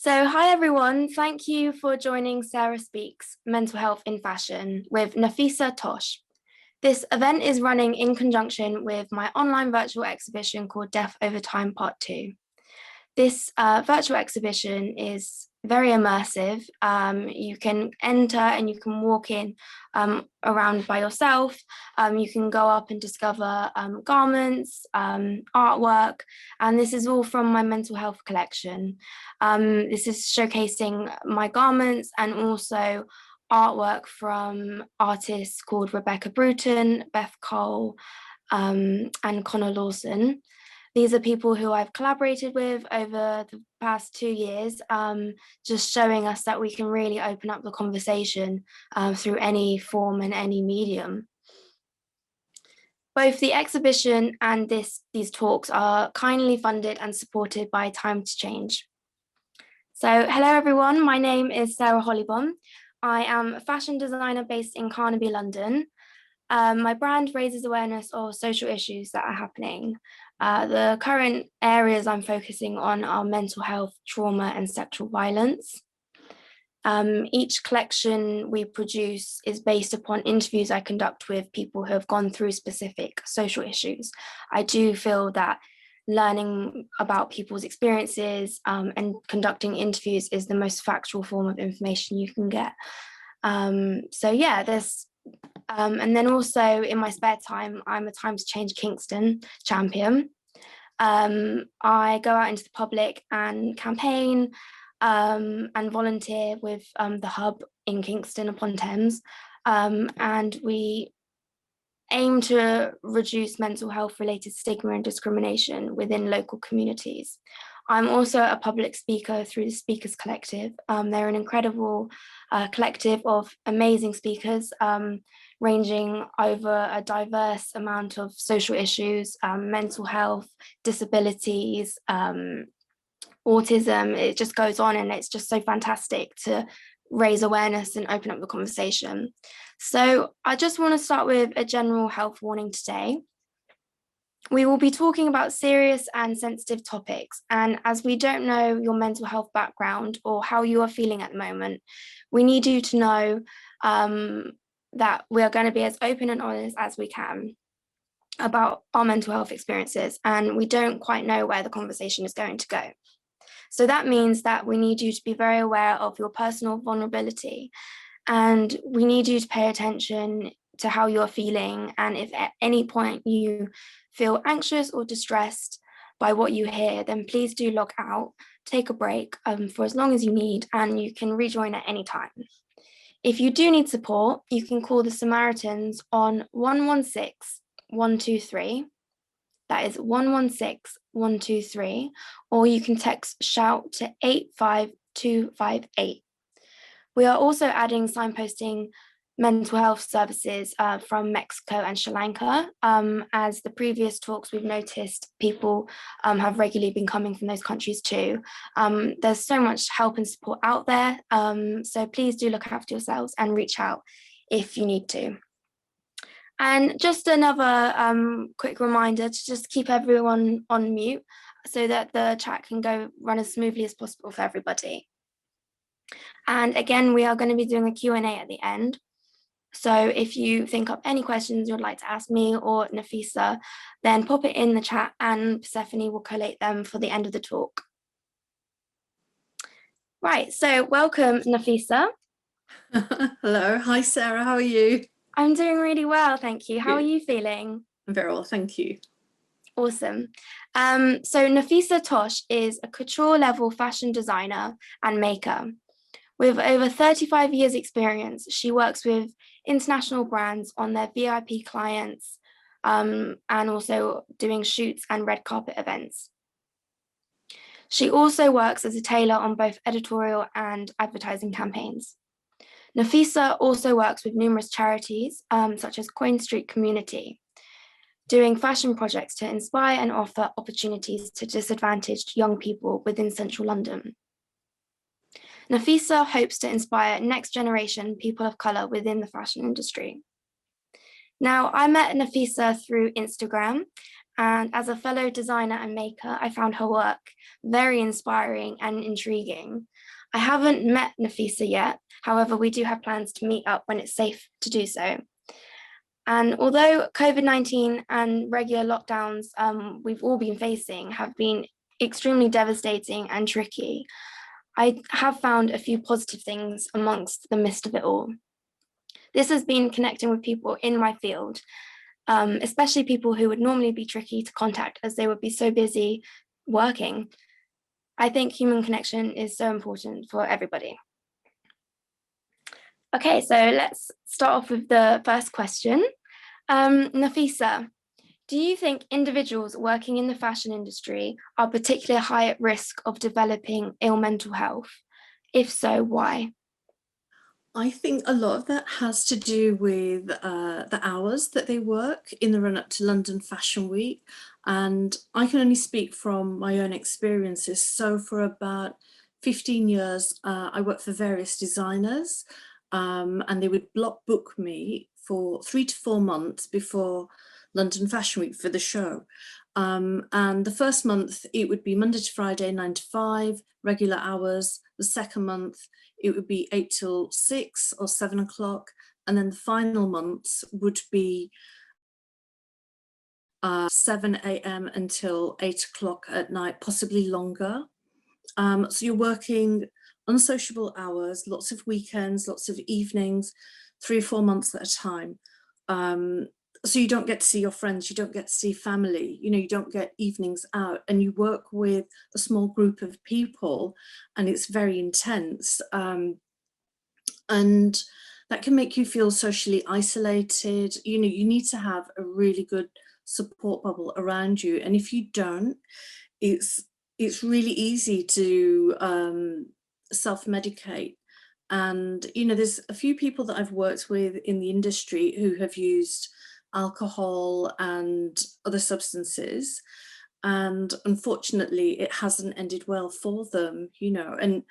Hi everyone, thank you for joining Sarah Speaks Mental Health in Fashion with Nafisa Tosh. This event is running in conjunction with my online virtual exhibition called Death Over Time Part 2. This virtual exhibition is very immersive. You can enter and you can walk in around by yourself. You can go up and discover garments, artwork, and this is all from my mental health collection. This is showcasing my garments and also artwork from artists called Rebecca Bruton, Beth Cole, and Connor Lawson. These are people who I've collaborated with over the past 2 years, just showing us that we can really open up the conversation through any form and any medium. Both the exhibition and these talks are kindly funded and supported by Time to Change. So hello everyone, my name is Sarah Hollibaum. I am a fashion designer based in Carnaby, London. My brand raises awareness of social issues that are happening. The current areas I'm focusing on are mental health, trauma, and sexual violence. Each collection we produce is based upon interviews I conduct with people who have gone through specific social issues. I do feel that learning about people's experiences and conducting interviews is the most factual form of information you can get. And then also in my spare time, I'm a Time to Change Kingston champion. I go out into the public and campaign and volunteer with the hub in Kingston upon Thames. And we aim to reduce mental health related stigma and discrimination within local communities. I'm also a public speaker through the Speakers Collective. They're an incredible collective of amazing speakers, ranging over a diverse amount of social issues, mental health, disabilities, autism. It just goes on, and it's just so fantastic to raise awareness and open up the conversation. So I just want to start with a general health warning today. We will be talking about serious and sensitive topics, and as we don't know your mental health background or how you are feeling at the moment, we need you to know that we are going to be as open and honest as we can about our mental health experiences, and we don't quite know where the conversation is going to go. So that means that we need you to be very aware of your personal vulnerability, and we need you to pay attention to how you're feeling. And if at any point you feel anxious or distressed by what you hear, then please do log out, take a break for as long as you need, and you can rejoin at any time. If you do need support, you can call the Samaritans on 116 123. That is 116 123, or you can text SHOUT to 85258. We are also adding signposting mental health services from Mexico and Sri Lanka. As the previous talks, we've noticed people have regularly been coming from those countries too. There's so much help and support out there. So please do look after yourselves and reach out if you need to. And just another quick reminder to just keep everyone on mute so that the chat can run as smoothly as possible for everybody. And again, we are going to be doing a Q&A at the end. So if you think of any questions you'd like to ask me or Nafisa, then pop it in the chat and Persephone will collate them for the end of the talk. Right, so welcome, Nafisa. Hello, hi Sarah, how are you? I'm doing really well, thank you. How are you feeling? I'm very well, thank you. Awesome. So Nafisa Tosh is a couture level fashion designer and maker. With over 35 years experience, she works with international brands on their VIP clients and also doing shoots and red carpet events. She also works as a tailor on both editorial and advertising campaigns. Nafisa also works with numerous charities such as Coin Street Community, doing fashion projects to inspire and offer opportunities to disadvantaged young people within central London. Nafisa hopes to inspire next generation people of colour within the fashion industry. Now, I met Nafisa through Instagram, And as a fellow designer and maker, I found her work very inspiring and intriguing. I haven't met Nafisa yet. However, we do have plans to meet up when it's safe to do so. And although COVID-19 and regular lockdowns we've all been facing have been extremely devastating and tricky, I have found a few positive things amongst the midst of it all. This has been connecting with people in my field, especially people who would normally be tricky to contact as they would be so busy working. I think human connection is so important for everybody. Okay, so let's start off with the first question. Nafisa, do you think individuals working in the fashion industry are particularly high at risk of developing ill mental health? If so, why? I think a lot of that has to do with the hours that they work in the run up to London Fashion Week. And I can only speak from my own experiences. So for about 15 years, I worked for various designers, and they would block book me for 3 to 4 months before London Fashion Week for the show. And the first month, it would be Monday to Friday, 9 to 5, regular hours. The second month, it would be 8 till 6 or 7 o'clock. And then the final months would be 7 a.m. until 8 o'clock at night, possibly longer. So you're working unsociable hours, lots of weekends, lots of evenings, 3 or 4 months at a time. So you don't get to see your friends, you don't get to see family, you don't get evenings out, and you work with a small group of people, and it's very intense. And that can make you feel socially isolated. You need to have a really good support bubble around you. And if you don't, it's really easy to self-medicate. And, there's a few people that I've worked with in the industry who have used alcohol and other substances. And unfortunately, it hasn't ended well for them, and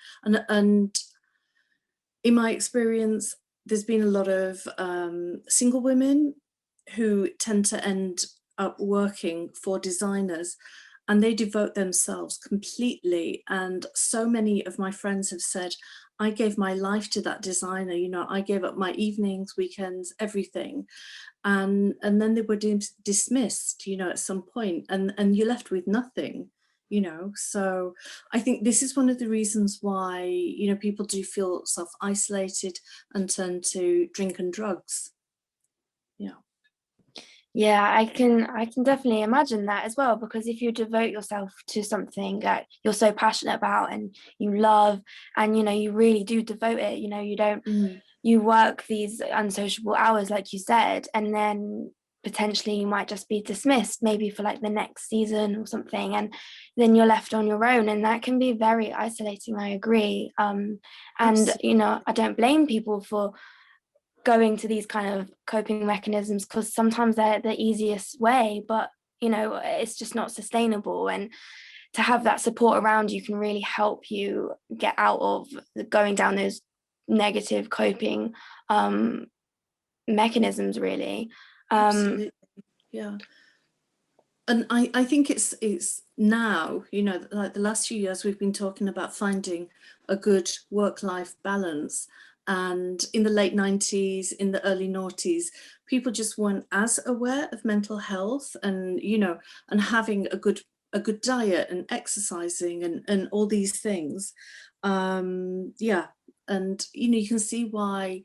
in my experience, there's been a lot of single women who tend to end up working for designers, and they devote themselves completely. And so many of my friends have said, I gave my life to that designer, I gave up my evenings, weekends, everything. And then they were dismissed, at some point, and you're left with nothing. So I think this is one of the reasons why people do feel self-isolated and turn to drink and drugs. Yeah, I can definitely imagine that as well, because if you devote yourself to something that you're so passionate about and you love, and you really do devote it, you don't you work these unsociable hours like you said, and then potentially you might just be dismissed maybe for like the next season or something, and then you're left on your own, and that can be very isolating. I agree. And I don't blame people for going to these kind of coping mechanisms, because sometimes they're the easiest way, but it's just not sustainable. And to have that support around you can really help you get out of going down those negative coping mechanisms, really. Absolutely. Yeah. And I think it's now, like the last few years, we've been talking about finding a good work-life balance. And in the late 90s, in the early noughties, people just weren't as aware of mental health and, and having a good diet and exercising and all these things. Yeah. And, you can see why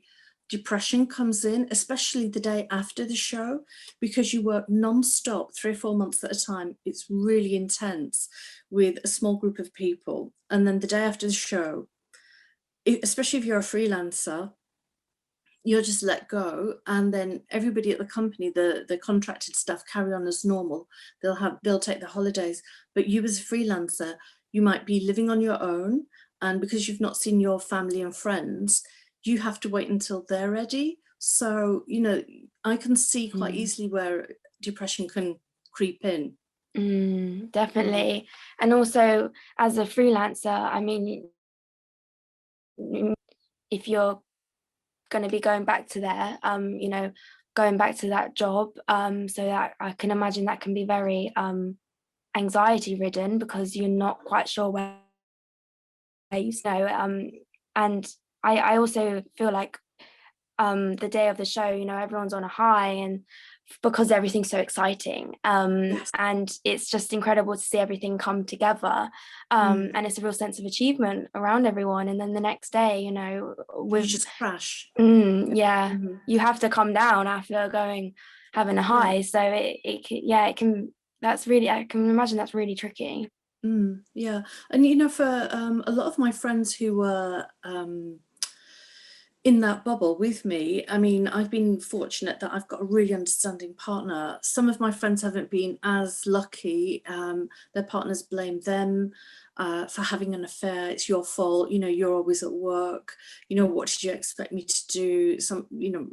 depression comes in, especially the day after the show, because you work non-stop 3 or 4 months at a time. It's really intense with a small group of people. And then the day after the show, especially if you're a freelancer, you're just let go, and then everybody at the company, the contracted staff, carry on as normal. They'll take their holidays, but you as a freelancer, you might be living on your own, and because you've not seen your family and friends, you have to wait until they're ready. So I can see quite easily where depression can creep in. Definitely. And also, as a freelancer, I mean, if you're going to be going back to there, going back to that job. So that I can imagine that can be very anxiety ridden, because you're not quite sure where you know. And I also feel like the day of the show, you know, everyone's on a high, and because everything's so exciting, Yes. and it's just incredible to see everything come together, and it's a real sense of achievement around everyone. And then the next day, you know, You with just crash. yeah, you have to come down after having a Yeah. high. So it can, that's really, I can imagine that's really tricky. Yeah. And you know, for a lot of my friends who were in that bubble with me, I mean, I've been fortunate that I've got a really understanding partner. Some of my friends haven't been as lucky. Their partners blame them for having an affair. It's your fault. You know, you're always at work. You know, what did you expect me to do? You know,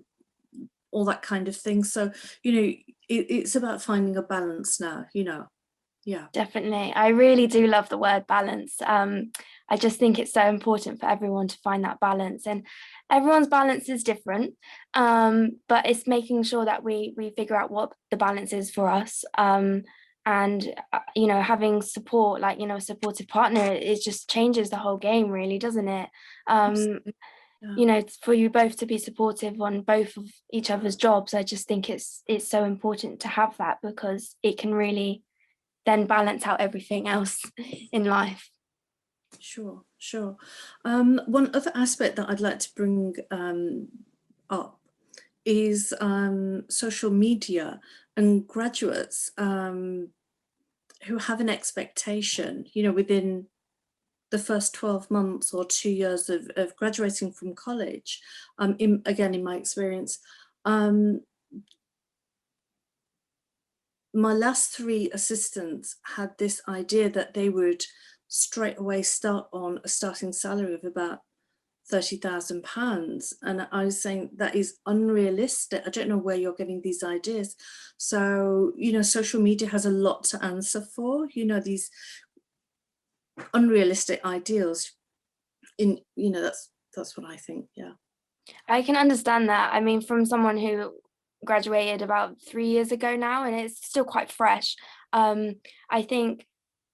all that kind of thing. So, you know, it's about finding a balance now, you know. Yeah. Definitely. I really do love the word balance. I just think it's so important for everyone to find that balance, and everyone's balance is different. But it's making sure that we figure out what the balance is for us. And you know, having support, like, you know, a supportive partner, it just changes the whole game, really, doesn't it? Absolutely. Yeah. You know, it's for you both to be supportive on both of each other's jobs. I just think it's so important to have that, because it can really then balance out everything else in life. Sure, sure. One other aspect that I'd like to bring up is social media and graduates who have an expectation, you know, within the first 12 months or 2 years of graduating from college. Again, in my experience, um, my last 3 assistants had this idea that they would straight away start on a starting salary of about £30,000. And I was saying that is unrealistic. I don't know where you're getting these ideas. So, you know, social media has a lot to answer for, you know, these unrealistic ideals. You know, that's what I think. Yeah. I can understand that. I mean, from someone who graduated about 3 years ago now, and it's still quite fresh. I think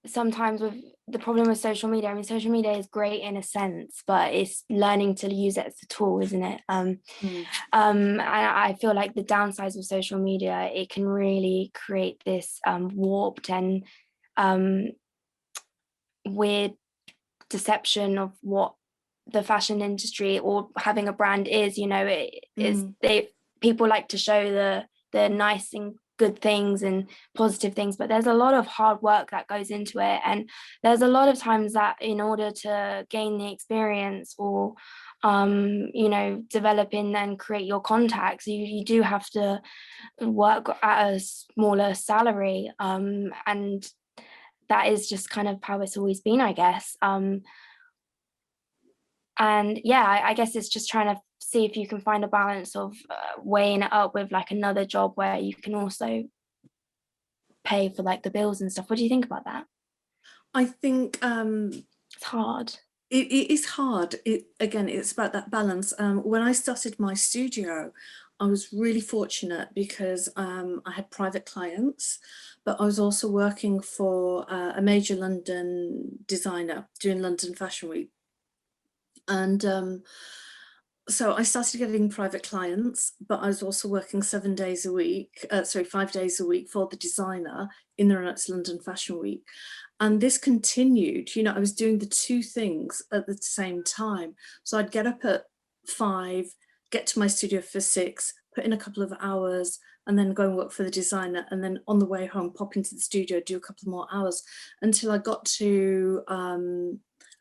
sometimes with the problem with social media, I mean, social media is great in a sense, but it's learning to use it as a tool, isn't it? And I feel like the downsides of social media, it can really create this warped and weird deception of what the fashion industry or having a brand is. You know, it is, people like to show the nice and good things and positive things, but there's a lot of hard work that goes into it, and there's a lot of times that in order to gain the experience or you know, develop in and create your contacts, you do have to work at a smaller salary, and that is just kind of how it's always been, I guess. And yeah, I guess it's just trying to see if you can find a balance of weighing it up with like another job where you can also pay for like the bills and stuff. What do you think about that? I think It's hard. it is hard. Again, it's about that balance. When I started my studio, I was really fortunate because I had private clients, but I was also working for a major London designer doing London Fashion Week. And so I started getting private clients, but I was also working 7 days a week, 5 days a week for the designer in the run up to London Fashion Week. And this continued, you know, I was doing the two things at the same time. So I'd get up at 5, get to my studio for 6, put in a couple of hours, and then go and work for the designer. And then on the way home, pop into the studio, do a couple more hours until I got to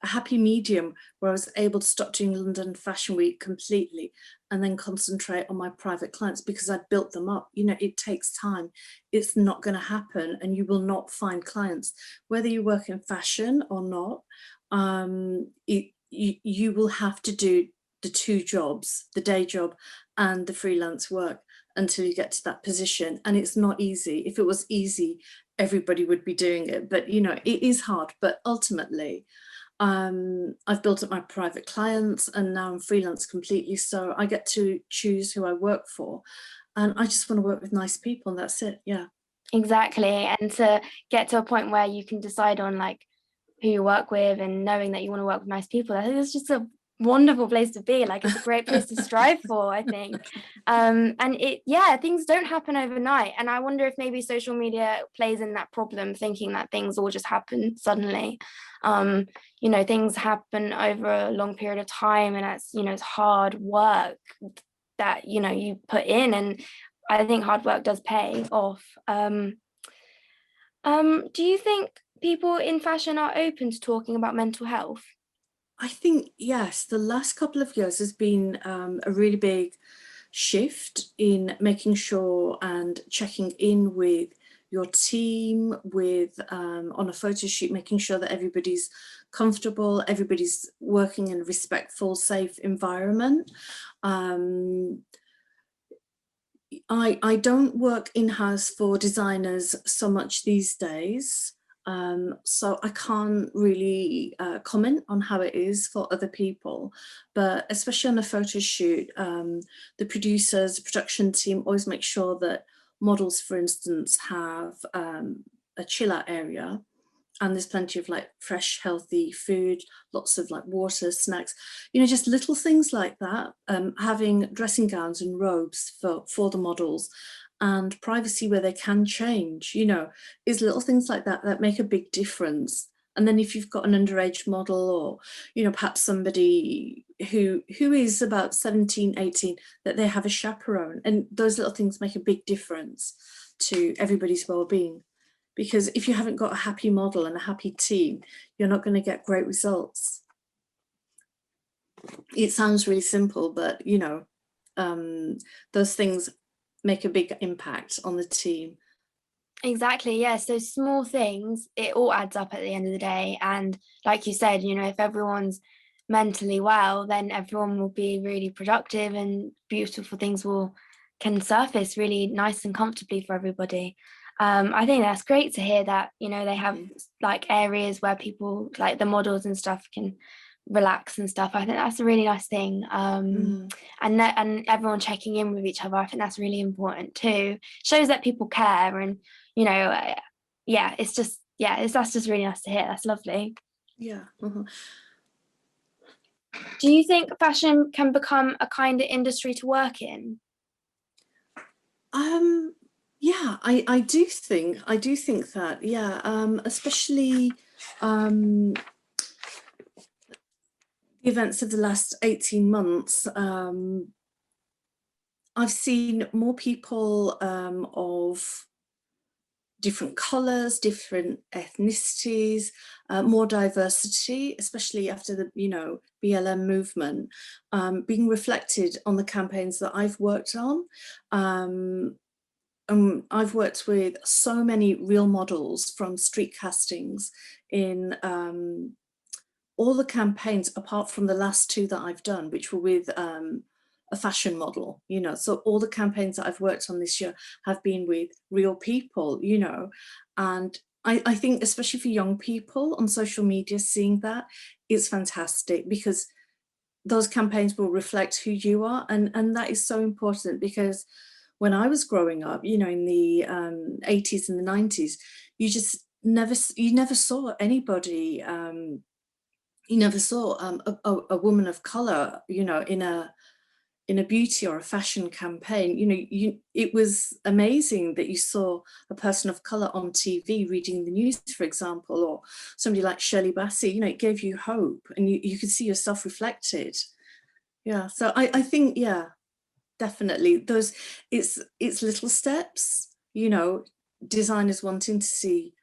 a happy medium where I was able to stop doing London Fashion Week completely and then concentrate on my private clients because I'd built them up. You know, it takes time. It's not going to happen and you will not find clients. Whether you work in fashion or not, you will have to do the 2 jobs, the day job and the freelance work until you get to that position. And it's not easy. If it was easy, everybody would be doing it. But, you know, it is hard. But ultimately, I've built up my private clients and now I'm freelance completely. So I get to choose who I work for. and I just want to work with nice people, and that's it. Yeah. Exactly. And to get to a point where you can decide on like who you work with and knowing that you want to work with nice people, I think it's just a wonderful place to be. Like, it's a great place to strive for, I think. And things don't happen overnight. And I wonder if maybe social media plays in that problem, thinking that things all just happen suddenly. Things happen over a long period of time, and it's hard work that you put in, and I think hard work does pay off. Do you think people in fashion are open to talking about mental health? I think, yes, the last couple of years has been a really big shift in making sure and checking in with your team, with on a photo shoot, making sure that everybody's comfortable, everybody's working in a respectful, safe environment. I don't work in-house for designers so much these days, so I can't really comment on how it is for other people, but especially on a photo shoot, the producers, the production team always make sure that models, for instance, have a chill out area, and there's plenty of like fresh, healthy food, lots of like water, snacks, just little things like that. Having dressing gowns and robes for the models, and privacy where they can change, is little things like that that make a big difference. And then if you've got an underage model, or perhaps somebody who is about 17, 18, that they have a chaperone, and those little things make a big difference to everybody's well-being. Because if you haven't got a happy model and a happy team, you're not going to get great results. It sounds really simple, but those things make a big impact on the team. Exactly, yeah. So small things, it all adds up at the end of the day. And like you said, if everyone's mentally well, then everyone will be really productive, and beautiful things can surface really nice and comfortably for everybody. I think that's great to hear that, they have like areas where people, like the models and stuff, can relax and stuff. I think that's a really nice thing. And everyone checking in with each other, I think that's really important too. Shows that people care, and it's just that's just really nice to hear. That's lovely. Yeah. Do you think fashion can become a kinder industry to work in? Yeah, I do think that, yeah, especially the events of the last 18 months. I've seen more people of different colours, different ethnicities, more diversity, especially after the BLM movement, being reflected on the campaigns that I've worked on. I've worked with so many real models from street castings in all the campaigns, apart from the last two that I've done, which were with a fashion model, so all the campaigns that I've worked on this year have been with real people, and I think especially for young people on social media, seeing that is fantastic, because those campaigns will reflect who you are, and that is so important, because when I was growing up, in the 80s and the 90s, you never saw anybody, you never saw a woman of color, in a beauty or a fashion campaign. It was amazing that you saw a person of color on TV reading the news, for example, or somebody like Shirley Bassey. It gave you hope, and you could see yourself reflected. Yeah, so I think, yeah, definitely it's little steps, designers wanting to see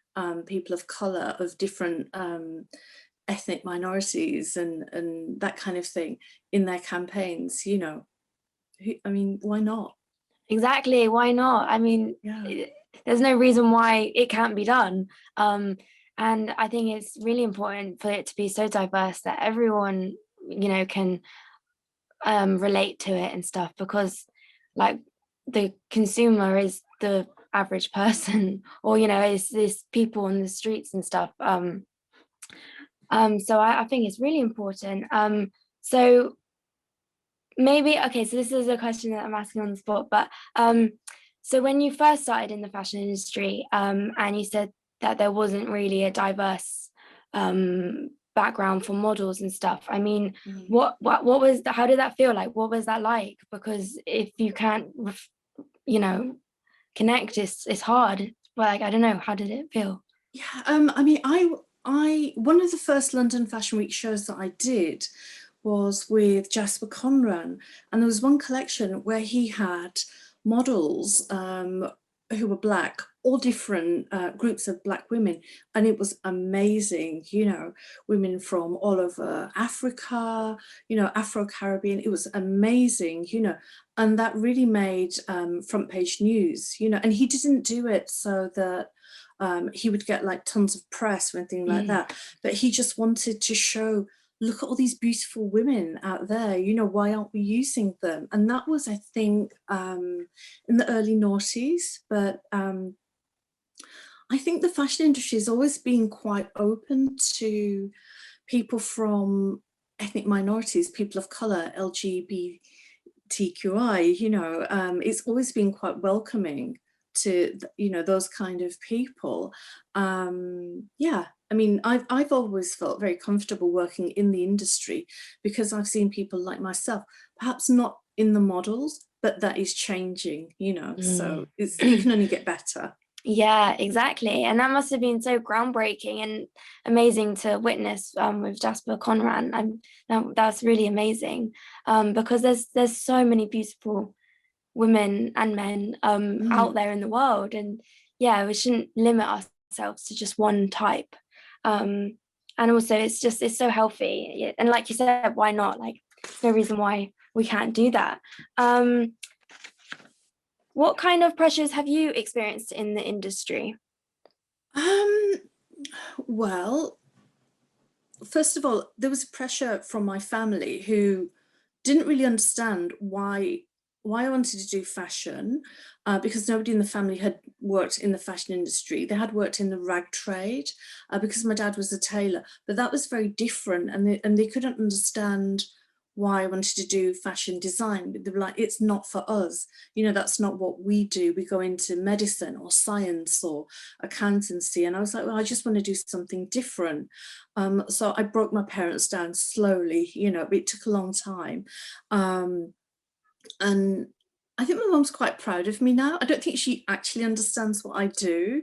people of color, of different ethnic minorities, and that kind of thing in their campaigns. I mean, why not? Exactly, why not? I mean, there's no reason why it can't be done. And I think it's really important for it to be so diverse that everyone, can relate to it and stuff, because like the consumer is the average person, or is people on the streets and stuff. So I think it's really important. So maybe, okay, so this is a question that I'm asking on the spot, but so when you first started in the fashion industry, and you said that there wasn't really a diverse background for models and stuff, I mean, what was how did that feel like? What was that like? Because if you can't, you know, connect, it's hard. But like, I don't know, how did it feel? Yeah, I mean, I one of the first London Fashion Week shows that I did was with Jasper Conran, and there was one collection where he had models who were black, all different groups of black women, and it was amazing. You know, women from all over Africa, you know, Afro-Caribbean. It was amazing, you know, and that really made front page news, you know. And he didn't do it so that he would get like tons of press or anything like that, but he just wanted to show, look at all these beautiful women out there, you know, why aren't we using them? And that was, I think, in the early noughties. But I think the fashion industry has always been quite open to people from ethnic minorities, people of colour, LGBTQI, you know, it's always been quite welcoming to, you know, those kind of people. Yeah, I mean, I've always felt very comfortable working in the industry because I've seen people like myself, perhaps not in the models, but that is changing, you know, so it can only get better. Yeah, exactly. And that must have been so groundbreaking and amazing to witness with Jasper Conran. That's really amazing because there's so many beautiful women and men out there in the world. And yeah, we shouldn't limit ourselves to just one type. And also it's so healthy. And like you said, why not? Like, there's no reason why we can't do that. What kind of pressures have you experienced in the industry? Well, first of all, there was pressure from my family who didn't really understand why I wanted to do fashion, because nobody in the family had worked in the fashion industry. They had worked in the rag trade because my dad was a tailor, but that was very different, and they couldn't understand why I wanted to do fashion design. They were like, it's not for us. You know, that's not what we do. We go into medicine or science or accountancy. And I was like, well, I just want to do something different. So I broke my parents down slowly. You know, it took a long time. And I think my mom's quite proud of me now. I don't think she actually understands what I do,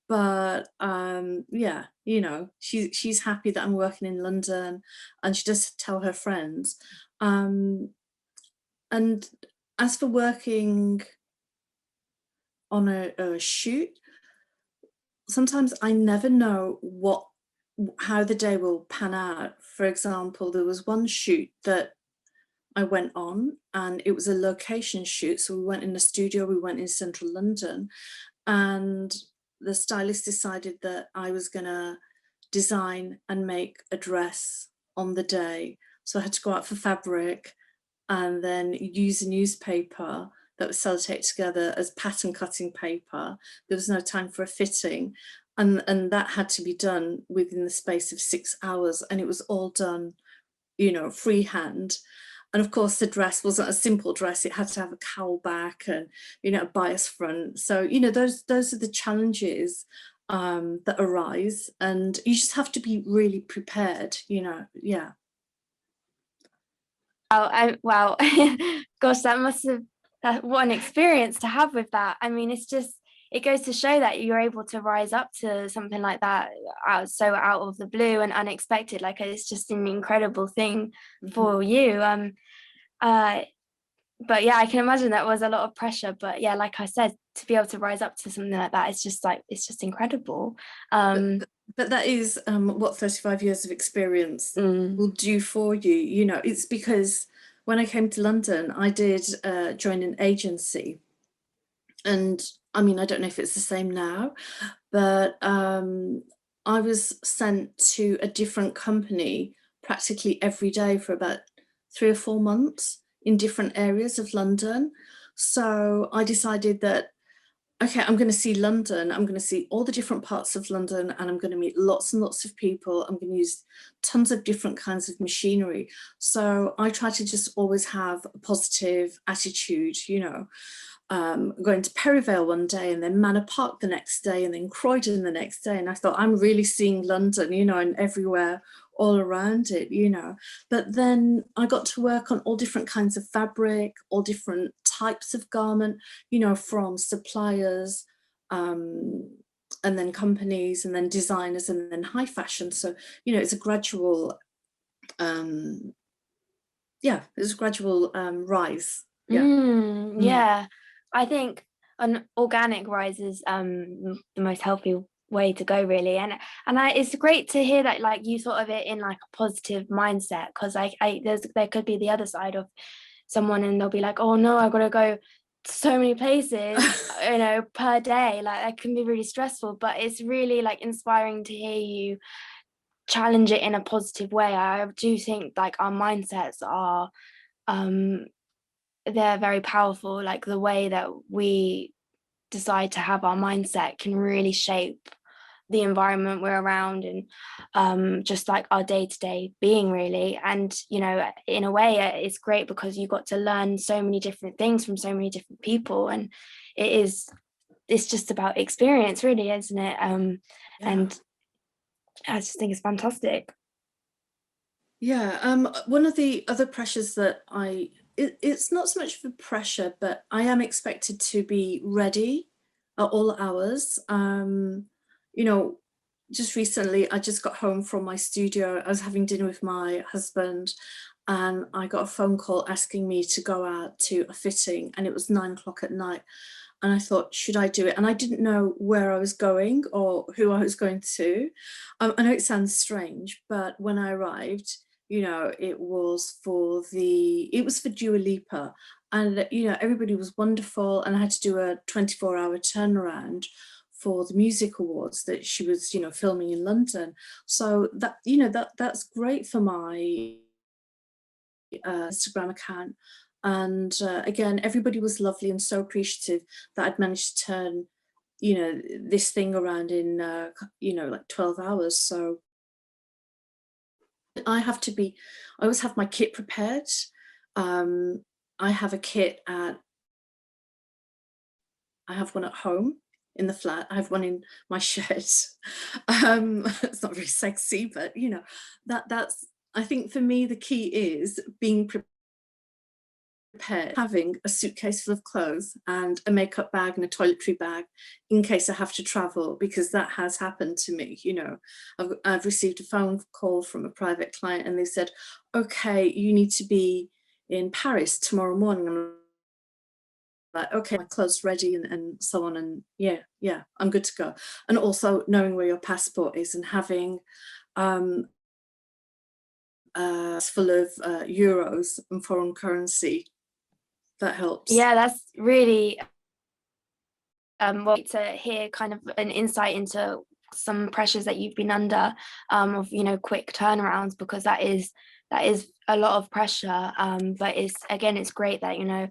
but yeah, you know, she's happy that I'm working in London, and she does tell her friends. And as for working on a shoot, sometimes I never know how the day will pan out. For example, there was one shoot that I went on, and it was a location shoot. So we went in a studio, we went in central London, and the stylist decided that I was gonna design and make a dress on the day. So I had to go out for fabric and then use a newspaper that was sellotaped together as pattern cutting paper. There was no time for a fitting. And that had to be done within the space of 6 hours. And it was all done, you know, freehand. And of course, the dress wasn't a simple dress. It had to have a cowl back and, you know, a bias front. So, you know, those are the challenges that arise, and you just have to be really prepared, you know. Yeah. Oh, wow. Gosh, what an experience to have with that. I mean, it goes to show that you're able to rise up to something like that so out of the blue and unexpected. Like, it's just an incredible thing for you. But yeah, I can imagine that was a lot of pressure. But yeah, like I said, to be able to rise up to something like that, it's just incredible. But that is what 35 years of experience will do for you. You know, it's because when I came to London, I did join an agency. And I mean, I don't know if it's the same now, but I was sent to a different company practically every day for about 3 or 4 months in different areas of London. So I decided that okay, I'm going to see London, I'm going to see all the different parts of London, and I'm going to meet lots and lots of people. I'm going to use tons of different kinds of machinery. So I try to just always have a positive attitude, you know. Going to Perivale one day, and then Manor Park the next day, and then Croydon the next day. And I thought, I'm really seeing London, you know, and everywhere all around it, you know. But then I got to work on all different kinds of fabric, all different types of garment, you know, from suppliers, and then companies, and then designers, and then high fashion. So, you know, it's a gradual, yeah, it's a gradual rise. Yeah. Yeah, I think an organic rise is the most healthy way to go, really. It's great to hear that like you thought of it in like a positive mindset, because there could be the other side of someone and they'll be like, oh no, I've got to go to so many places, you know, per day. Like that can be really stressful, but it's really like inspiring to hear you challenge it in a positive way. I do think like our mindsets are um they're very powerful. Like the way that we decide to have our mindset can really shape the environment we're around, and just like our day-to-day being, really. And you know, in a way it's great because you got to learn so many different things from so many different people, and it's just about experience, really, isn't it? Yeah. And I just think it's fantastic. Yeah, one of the other pressures that it's not so much of a pressure, but I am expected to be ready at all hours. You know, just recently, I just got home from my studio. I was having dinner with my husband, and I got a phone call asking me to go out to a fitting, and it was 9 o'clock at night. And I thought, should I do it? And I didn't know where I was going or who I was going to. I know it sounds strange, but when I arrived, you know, it was for Dua Lipa, and you know, everybody was wonderful, and I had to do a 24-hour turnaround for the music awards that she was, you know, filming in London. So that, you know, that's great for my Instagram account. And again, everybody was lovely and so appreciative that I'd managed to turn, you know, this thing around in you know, like 12 hours. So I always have my kit prepared. Um, I have a kit I have one at home in the flat. I have one in my shed. It's not very sexy, but you know, that's, I think for me, the key is being prepared, having a suitcase full of clothes and a makeup bag and a toiletry bag in case I have to travel, because that has happened to me. You know, I've received a phone call from a private client and they said, okay, you need to be in Paris tomorrow morning. I'm like, okay, my clothes ready, and so on. And yeah, I'm good to go. And also knowing where your passport is and having full of euros and foreign currency, that helps. Yeah, that's really well to hear kind of an insight into some pressures that you've been under, of, you know, quick turnarounds, because that is a lot of pressure, but it's great that, you know,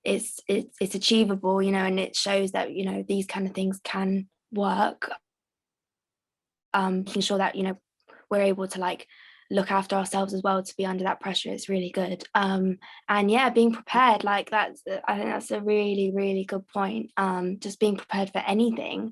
it's achievable, you know, and it shows that, you know, these kind of things can work, making sure that, you know, we're able to like look after ourselves as well. To be under that pressure, it's really good. And yeah, being prepared, like I think that's a really, really good point. Just being prepared for anything.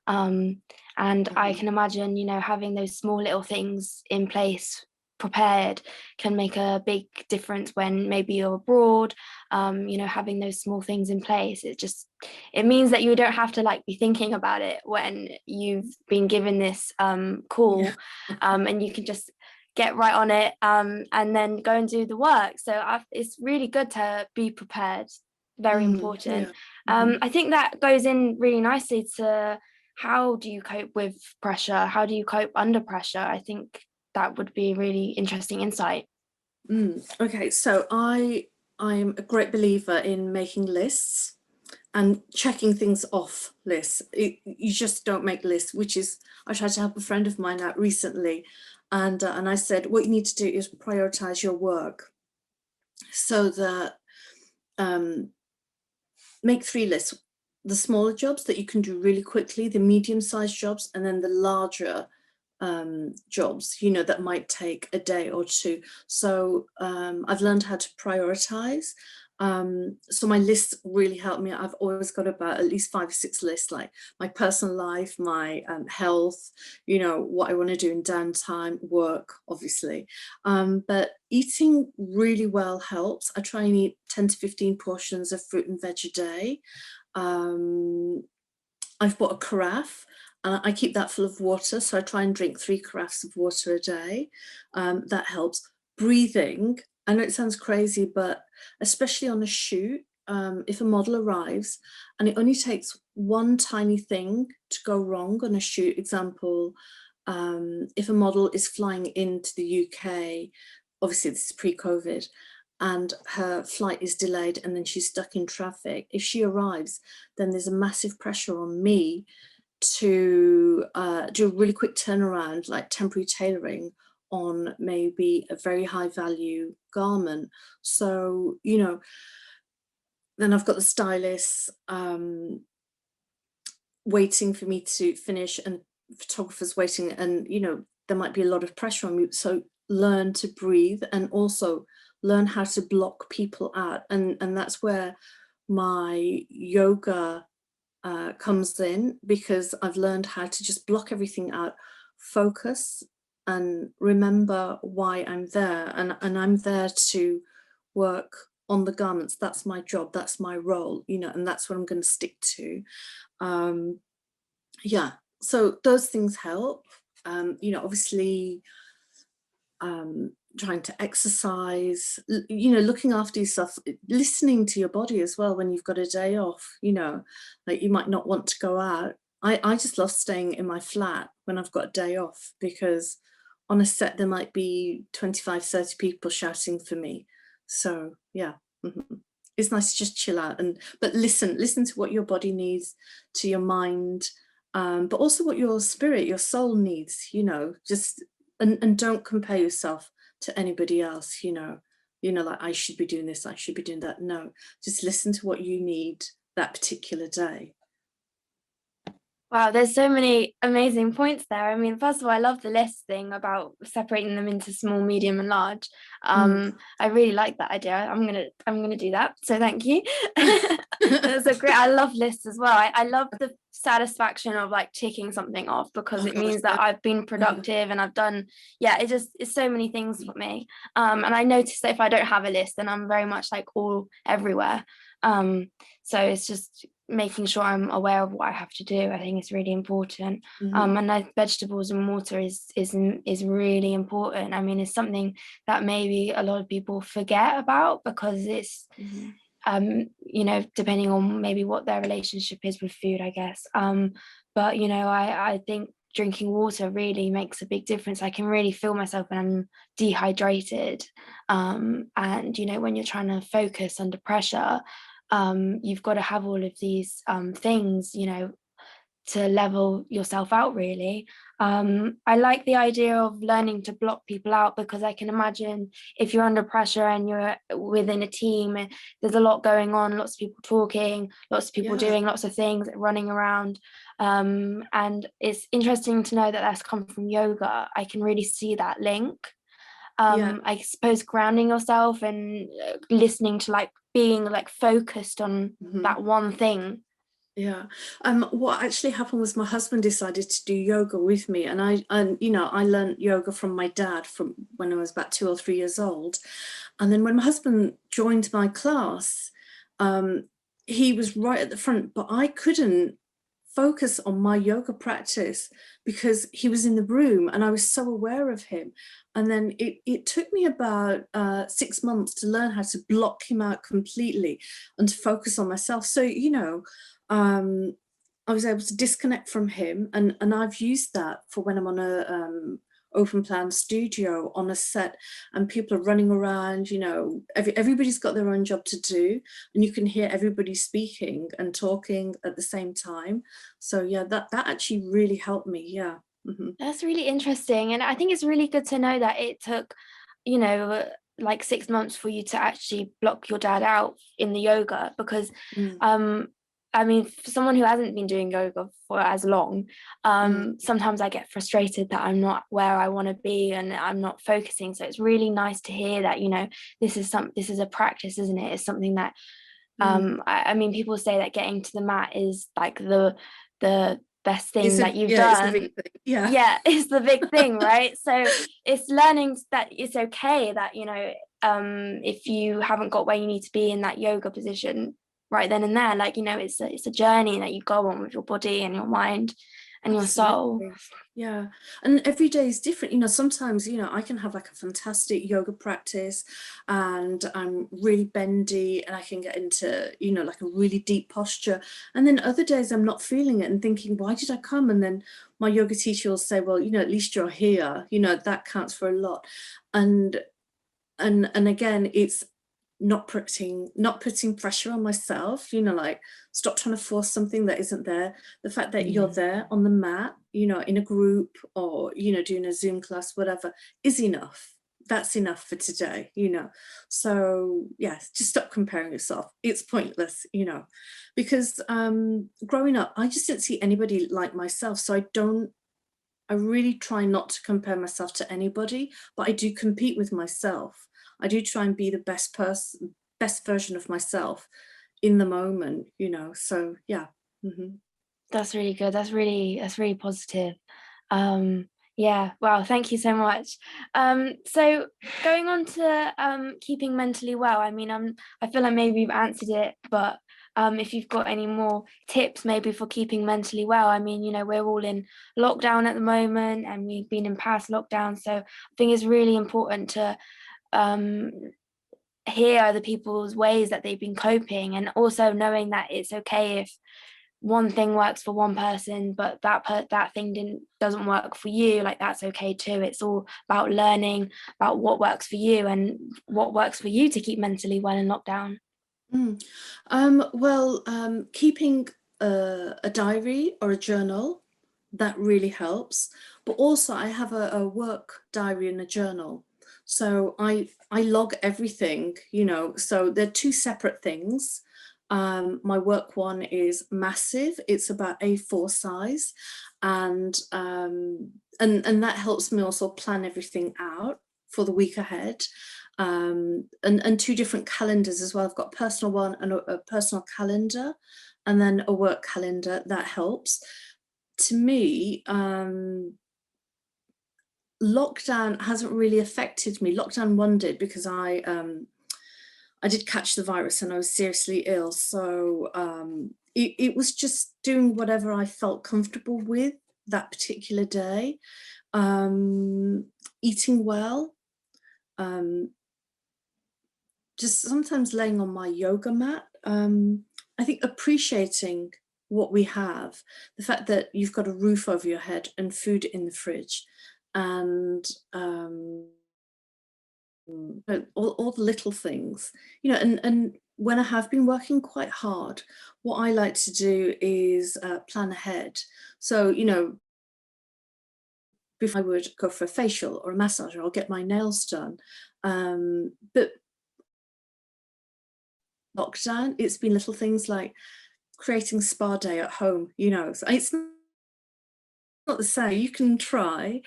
And I can imagine, you know, having those small little things in place, prepared, can make a big difference when maybe you're abroad. You know, having those small things in place, it means that you don't have to like be thinking about it when you've been given this call. Yeah. And you can just get right on it, and then go and do the work. So it's really good to be prepared. Very important. Yeah. Mhm. I think that goes in really nicely to how do you cope with pressure? How do you cope under pressure? I think that would be a really interesting insight. Okay, so I'm a great believer in making lists and checking things off lists. You just don't make lists, which is, I tried to help a friend of mine out recently, and I said, what you need to do is prioritize your work, so that make 3 lists. the smaller jobs that you can do really quickly, the medium-sized jobs, and then the larger jobs, you know, that might take a day or two. So I've learned how to prioritize. So my lists really help me. I've always got about at least 5 or 6 lists, like my personal life, my health, you know, what I want to do in downtime, work, obviously. But eating really well helps. I try and eat 10 to 15 portions of fruit and veg a day. I've bought a carafe. I keep that full of water, so I try and drink 3 carafes of water a day. That helps. Breathing, I know it sounds crazy, but especially on a shoot, if a model arrives and it only takes one tiny thing to go wrong on a shoot, example, if a model is flying into the UK, obviously this is pre-COVID, and her flight is delayed and then she's stuck in traffic, if she arrives, then there's a massive pressure on me to do a really quick turnaround, like temporary tailoring on maybe a very high value garment. So, you know, then I've got the stylists waiting for me to finish and photographers waiting, and, you know, there might be a lot of pressure on me. So learn to breathe and also learn how to block people out. And that's where my yoga comes in, because I've learned how to just block everything out, focus and remember why I'm there. And I'm there to work on the garments. That's my job, that's my role, you know, and that's what I'm going to stick to. Yeah, so those things help. You know, obviously trying to exercise, you know, looking after yourself, listening to your body as well when you've got a day off, you know, like you might not want to go out. I just love staying in my flat when I've got a day off, because on a set there might be 25, 30 people shouting for me. So yeah, it's nice to just chill out, but listen to what your body needs, to your mind, but also what your spirit, your soul needs, you know, just, and don't compare yourself to anybody else, you know, like I should be doing this, I should be doing that. No, just listen to what you need that particular day. Wow, there's so many amazing points there. I mean, first of all, I love the list thing about separating them into small, medium, and large. I really like that idea. I'm gonna do that. So thank you. That's a great. I love lists as well. I love the satisfaction of like ticking something off, because Oh it gosh, means that yeah. I've been productive and I've done. Yeah, it's so many things for me. And I notice that if I don't have a list, then I'm very much like all everywhere. So it's just making sure I'm aware of what I have to do. I think it's really important. And like vegetables and water is really important. I mean, it's something that maybe a lot of people forget about, because it's you know, depending on maybe what their relationship is with food, I guess. But you know, I think drinking water really makes a big difference. I can really feel myself when I'm dehydrated. And you know, when you're trying to focus under pressure, you've got to have all of these things, you know, to level yourself out, really. I like the idea of learning to block people out, because I can imagine if you're under pressure and you're within a team, there's a lot going on, lots of people talking, lots of people doing lots of things, running around. And it's interesting to know that that's come from yoga. I can really see that link. I suppose grounding yourself and listening to like being like focused on that one thing. Yeah. What actually happened was my husband decided to do yoga with me, and you know, I learned yoga from my dad from when I was about 2 or 3 years old. And then when my husband joined my class, he was right at the front, but I couldn't focus on my yoga practice because he was in the room and I was so aware of him. And then it took me about 6 months to learn how to block him out completely and to focus on myself. So, you know, I was able to disconnect from him, and I've used that for when I'm on a open plan studio on a set and people are running around, you know, everybody's got their own job to do, and you can hear everybody speaking and talking at the same time. So yeah, that actually really helped me. Yeah. That's really interesting, and I think it's really good to know that it took, you know, like 6 months for you to actually block your dad out in the yoga, because I mean, for someone who hasn't been doing yoga for as long, sometimes I get frustrated that I'm not where I want to be and I'm not focusing. So it's really nice to hear that, you know, this is a practice, isn't it? It's something that, I mean, people say that getting to the mat is like the best thing that you've done. It's the big thing. Yeah, it's the big thing, right? So it's learning that it's okay that, you know, if you haven't got where you need to be in that yoga position right then and there, like, you know, it's a journey that you go on with your body and your mind and your soul. Yeah, and every day is different. You know, sometimes, you know, I can have like a fantastic yoga practice and I'm really bendy and I can get into, you know, like a really deep posture. And then other days I'm not feeling it and thinking, why did I come? And then my yoga teacher will say, well, you know, at least you're here, you know, that counts for a lot. And again, it's not putting pressure on myself, you know, like stop trying to force something that isn't there. The fact that you're there on the mat, you know, in a group or, you know, doing a Zoom class, whatever, is enough. That's enough for today, you know. So yes, just stop comparing yourself. It's pointless, you know, because growing up, I just didn't see anybody like myself. So I really try not to compare myself to anybody, but I do compete with myself. I do try and be the best version of myself in the moment, you know. So yeah. That's really good. That's really positive. Yeah, wow, thank you so much. So going on to keeping mentally well, I mean, I feel like maybe you've answered it, but if you've got any more tips maybe for keeping mentally well. I mean, you know, we're all in lockdown at the moment and we've been in past lockdowns, so I think it's really important to hear other people's ways that they've been coping, and also knowing that it's okay if one thing works for one person but that thing doesn't work for you. Like, that's okay too. It's all about learning about what works for you and what works for you to keep mentally well in lockdown. Well, keeping a diary or a journal, that really helps. But also I have a work diary and a journal. So I log everything, you know, so they're two separate things. My work one is massive. It's about A4 size, and that helps me also plan everything out for the week ahead. And two different calendars as well. I've got a personal one and a personal calendar, and then a work calendar. That helps. To me, lockdown hasn't really affected me. Lockdown one did, because I did catch the virus and I was seriously ill. So it was just doing whatever I felt comfortable with that particular day. Eating well. Just sometimes laying on my yoga mat. I think appreciating what we have, the fact that you've got a roof over your head and food in the fridge, and all the little things, you know. And when I have been working quite hard, what I like to do is plan ahead. So, you know, before I would go for a facial or a massage, or I'll get my nails done. But lockdown, it's been little things like creating spa day at home, you know. So it's not the same. You can try.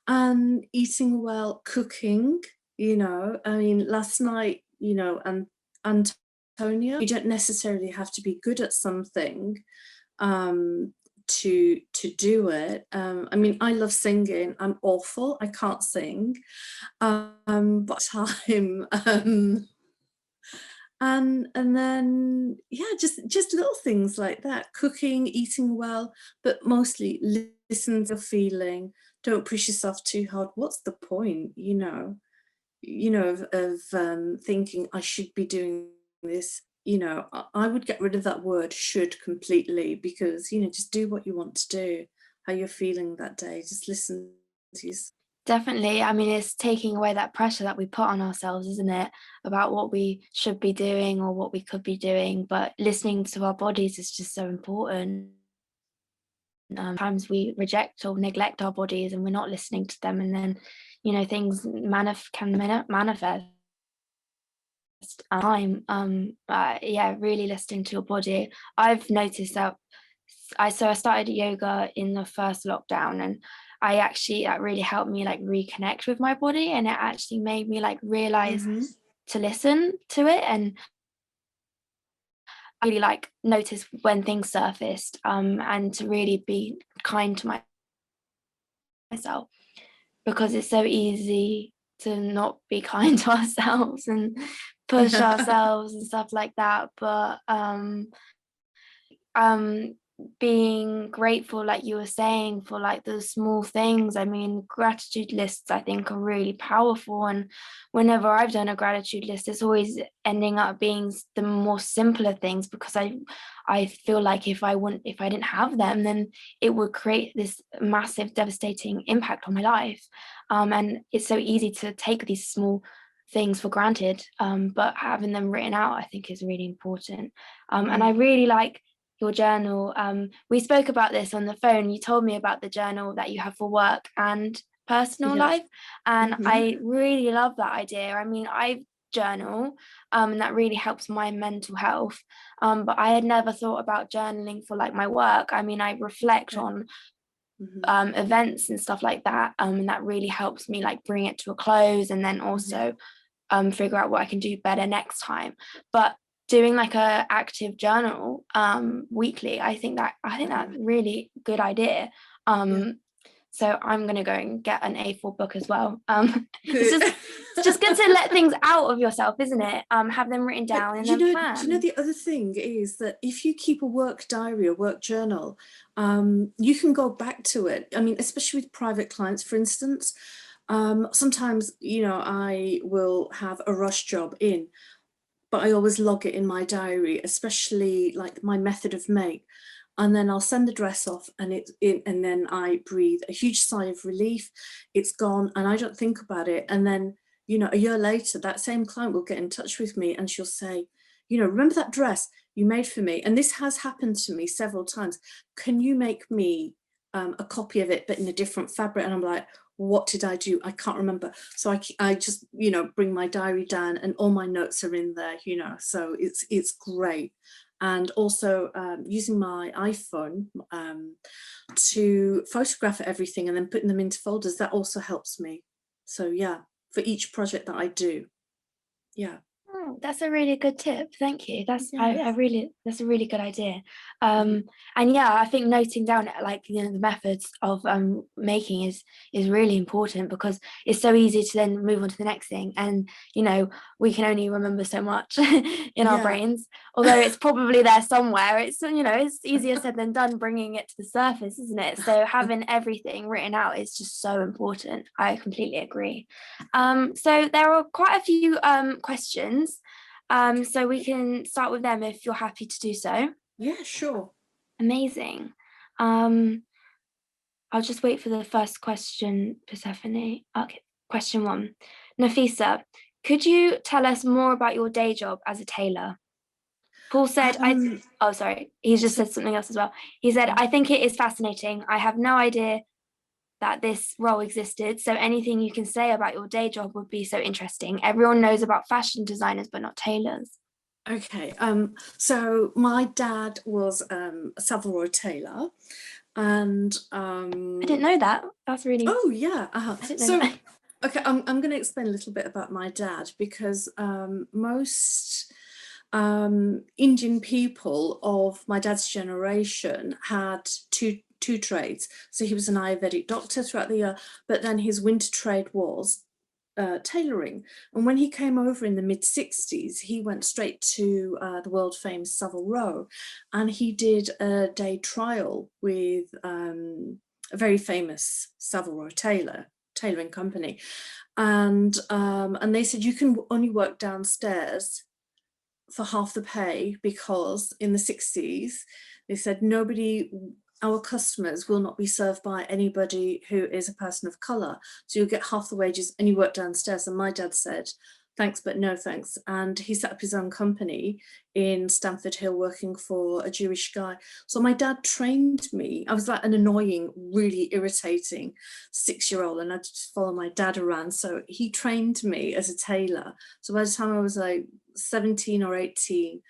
And eating well, cooking, you know. I mean, last night, you know, and Antonia, you don't necessarily have to be good at something to do it. I mean, I love singing. I'm awful. I can't sing. But time and then yeah, just little things like that, cooking, eating well, but mostly listen to your feeling. Don't push yourself too hard. What's the point, you know, of thinking I should be doing this, you know. I would get rid of that word should completely, because, you know, just do what you want to do, how you're feeling that day. Just listen to yourself. Definitely. I mean, it's taking away that pressure that we put on ourselves, isn't it, about what we should be doing or what we could be doing. But listening to our bodies is just so important. Times we reject or neglect our bodies and we're not listening to them, and then, you know, things can manifest. time. Yeah, really listening to your body. I've noticed that I started yoga in the first lockdown, and that really helped me like reconnect with my body, and it actually made me like realize to listen to it, and I really like notice when things surfaced, and to really be kind to myself, because it's so easy to not be kind to ourselves and push ourselves and stuff like that. But being grateful, like you were saying, for like the small things. I mean, gratitude lists I think are really powerful, and whenever I've done a gratitude list, it's always ending up being the more simpler things, because I feel like if I didn't have them, then it would create this massive devastating impact on my life. And it's so easy to take these small things for granted, but having them written out I think is really important. And I really like your journal. We spoke about this on the phone. You told me about the journal that you have for work and personal life, and I really love that idea. I mean, I journal, and that really helps my mental health, but I had never thought about journaling for like my work. I mean, I reflect on events and stuff like that, and that really helps me like bring it to a close, and then also figure out what I can do better next time. But doing like a active journal weekly, I think that's really good idea. So I'm gonna go and get an A4 book as well. It's just good to let things out of yourself, isn't it? Have them written down and then plan. Do you know the other thing is that if you keep a work diary, a work journal, you can go back to it. I mean, especially with private clients, for instance. Sometimes, you know, I will have a rush job in, but I always log it in my diary, especially like my method of make. And then I'll send the dress off, and and then I breathe a huge sigh of relief. It's gone, and I don't think about it. And then, you know, a year later, that same client will get in touch with me, and she'll say, you know, remember that dress you made for me? And this has happened to me several times. Can you make me a copy of it, but in a different fabric? And I'm like, what did I do? I can't remember. So I just, you know, bring my diary down, and all my notes are in there, you know, so it's great. And also using my iPhone to photograph everything and then putting them into folders, that also helps me. So yeah, for each project that I do. Yeah. Oh, that's a really good tip. Thank you. That's a really good idea. And yeah, I think noting down like, you know, the methods of making is really important, because it's so easy to then move on to the next thing, and you know, we can only remember so much in our brains, although it's probably there somewhere. It's, you know, it's easier said than done bringing it to the surface, isn't it? So having everything written out is just so important. I completely agree. So there are quite a few questions, so we can start with them if you're happy to do so. Yeah, sure. Amazing. I'll just wait for the first question, Persephone. Okay, question 1. Nafisa, could you tell us more about your day job as a tailor? Paul said, oh, sorry, he just said something else as well. He said, I think it is fascinating. I have no idea that this role existed, so anything you can say about your day job would be so interesting. Everyone knows about fashion designers, but not tailors. Okay, so my dad was a Savile Roy tailor, and I didn't know that. That's really... Oh yeah. I didn't know So that. okay, I'm going to explain a little bit about my dad, because most Indian people of my dad's generation had two trades. So he was an Ayurvedic doctor throughout the year, but then his winter trade was tailoring. And when he came over in the mid-60s, he went straight to the world famous Savile Row, and he did a day trial with a very famous Savile Row tailoring company, and they said you can only work downstairs for half the pay, because in the 60s they said our customers will not be served by anybody who is a person of colour, so you'll get half the wages and you work downstairs. And my dad said, thanks, but no thanks. And he set up his own company in Stamford Hill working for a Jewish guy. So my dad trained me. I was like an annoying, really irritating 6-year-old, and I just follow my dad around. So he trained me as a tailor. So by the time I was like 17 or 18,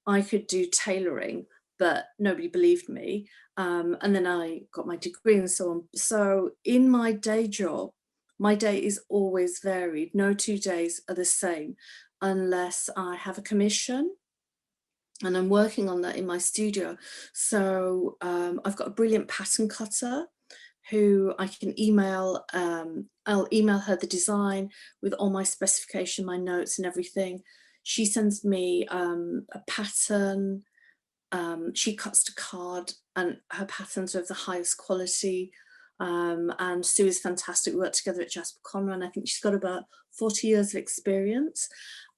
I could do tailoring, but nobody believed me. And then I got my degree and so on. So in my day job, my day is always varied. No 2 days are the same unless I have a commission, and I'm working on that in my studio. So I've got a brilliant pattern cutter who I can email. I'll email her the design with all my specification, my notes and everything. She sends me a pattern. She cuts to card, and her patterns are of the highest quality. And Sue is fantastic. We work together at Jasper Conran, and I think she's got about 40 years of experience.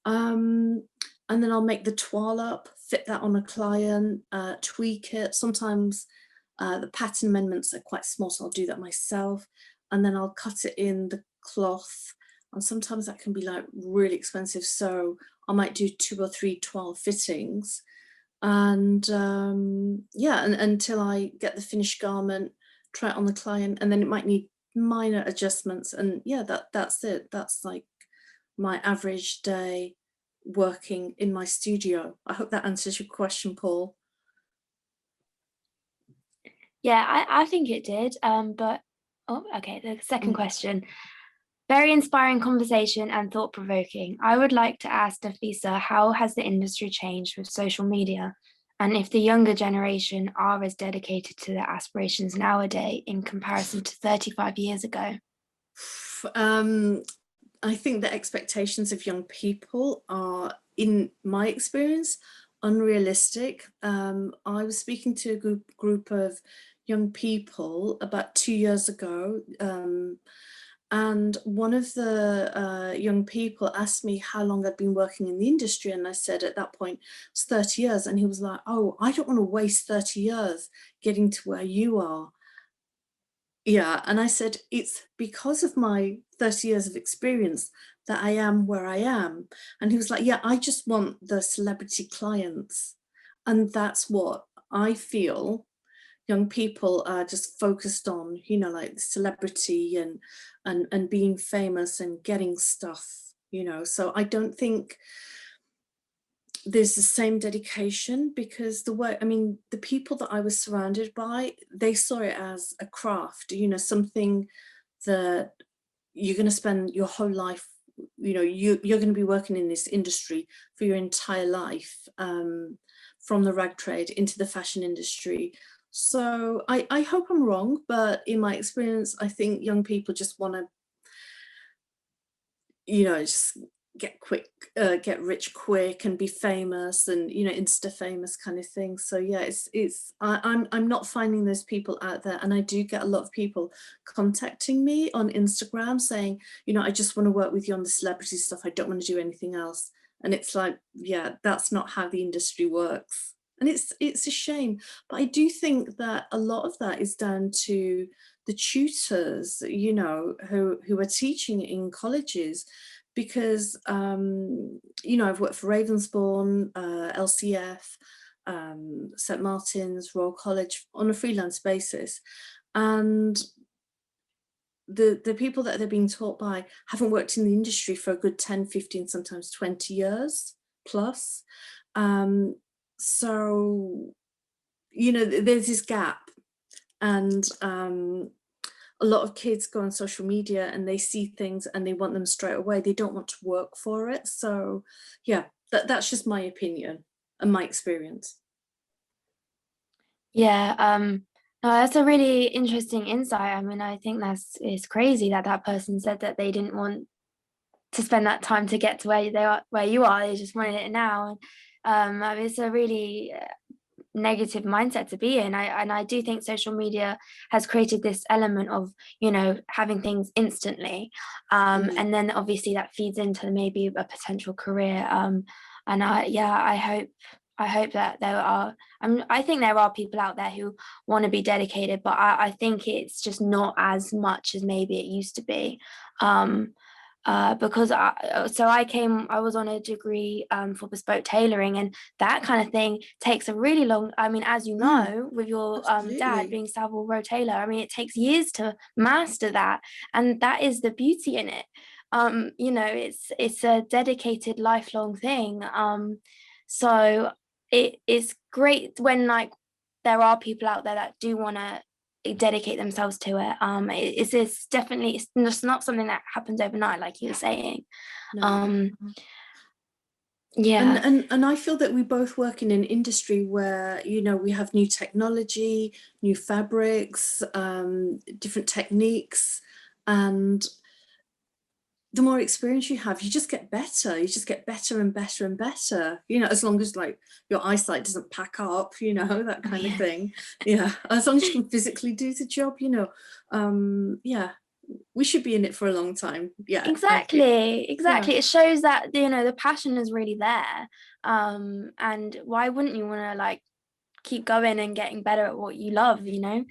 And then I'll make the toile up, fit that on a client, tweak it. Sometimes the pattern amendments are quite small, so I'll do that myself. And then I'll cut it in the cloth. And sometimes that can be like really expensive. So I might do 2 or 3 toile fittings. And yeah, and until I get the finished garment, try it on the client, and then it might need minor adjustments. And yeah, that's it. That's like my average day working in my studio. I hope that answers your question, Paul. Yeah, I think it did. But oh, okay, the second question. Very inspiring conversation and thought-provoking. I would like to ask Nafisa, how has the industry changed with social media? And if the younger generation are as dedicated to their aspirations nowadays in comparison to 35 years ago? I think the expectations of young people are, in my experience, unrealistic. I was speaking to a group of young people about 2 years ago, and one of the young people asked me how long I'd been working in the industry, and I said at that point it's 30 years, and he was like, oh, I don't want to waste 30 years getting to where you are. Yeah, and I said, it's because of my 30 years of experience that I am where I am. And he was like, yeah, I just want the celebrity clients. And that's what I feel young people are just focused on, you know, like celebrity and being famous and getting stuff, you know. So I don't think there's the same dedication, because the way, I mean, the people that I was surrounded by, they saw it as a craft, you know, something that you're going to spend your whole life, you know, you're going to be working in this industry for your entire life, from the rag trade into the fashion industry. So I hope I'm wrong, but in my experience, I think young people just want to, you know, just get rich quick and be famous, and, you know, insta famous kind of thing. So yeah, I'm not finding those people out there, and I do get a lot of people contacting me on Instagram saying, you know, I just want to work with you on the celebrity stuff, I don't want to do anything else. And it's like, yeah, that's not how the industry works, and it's a shame. But I do think that a lot of that is down to the tutors, you know, who are teaching in colleges, because you know, I've worked for Ravensbourne, LCF, St Martin's, Royal College on a freelance basis, and the people that they're being taught by haven't worked in the industry for a good 10, 15, sometimes 20 years plus. So, you know, there's this gap, and a lot of kids go on social media and they see things and they want them straight away. They don't want to work for it. So yeah, that's just my opinion and my experience. Yeah, no, that's a really interesting insight. I mean, I think it's crazy that that person said that they didn't want to spend that time to get to where they are, where you are. They just wanted it now. And I mean, it's a really negative mindset to be in. I do think social media has created this element of, you know, having things instantly, and then obviously that feeds into maybe a potential career. And I hope that there are. I think there are people out there who want to be dedicated, but I think it's just not as much as maybe it used to be. because I was on a degree for bespoke tailoring, and that kind of thing takes a really long, I mean, as you know, with your dad Absolutely. being Savile Row tailor, I mean, it takes years to master that, and that is the beauty in it. You know, it's a dedicated lifelong thing. So it's great when like there are people out there that do want to dedicate themselves to it. It's definitely, it's just not something that happens overnight, like you were saying. No. um And, yeah, and I feel that we both work in an industry where, you know, we have new technology, new fabrics, different techniques, and the more experience you have, you just get better. You just get better and better and better, you know, as long as like your eyesight doesn't pack up, you know, that kind of yeah, thing. Yeah, as long as you can physically do the job, you know. Yeah, we should be in it for a long time. Yeah, I feel. Yeah. exactly. It shows that, you know, the passion is really there. And why wouldn't you want to like keep going and getting better at what you love, you know?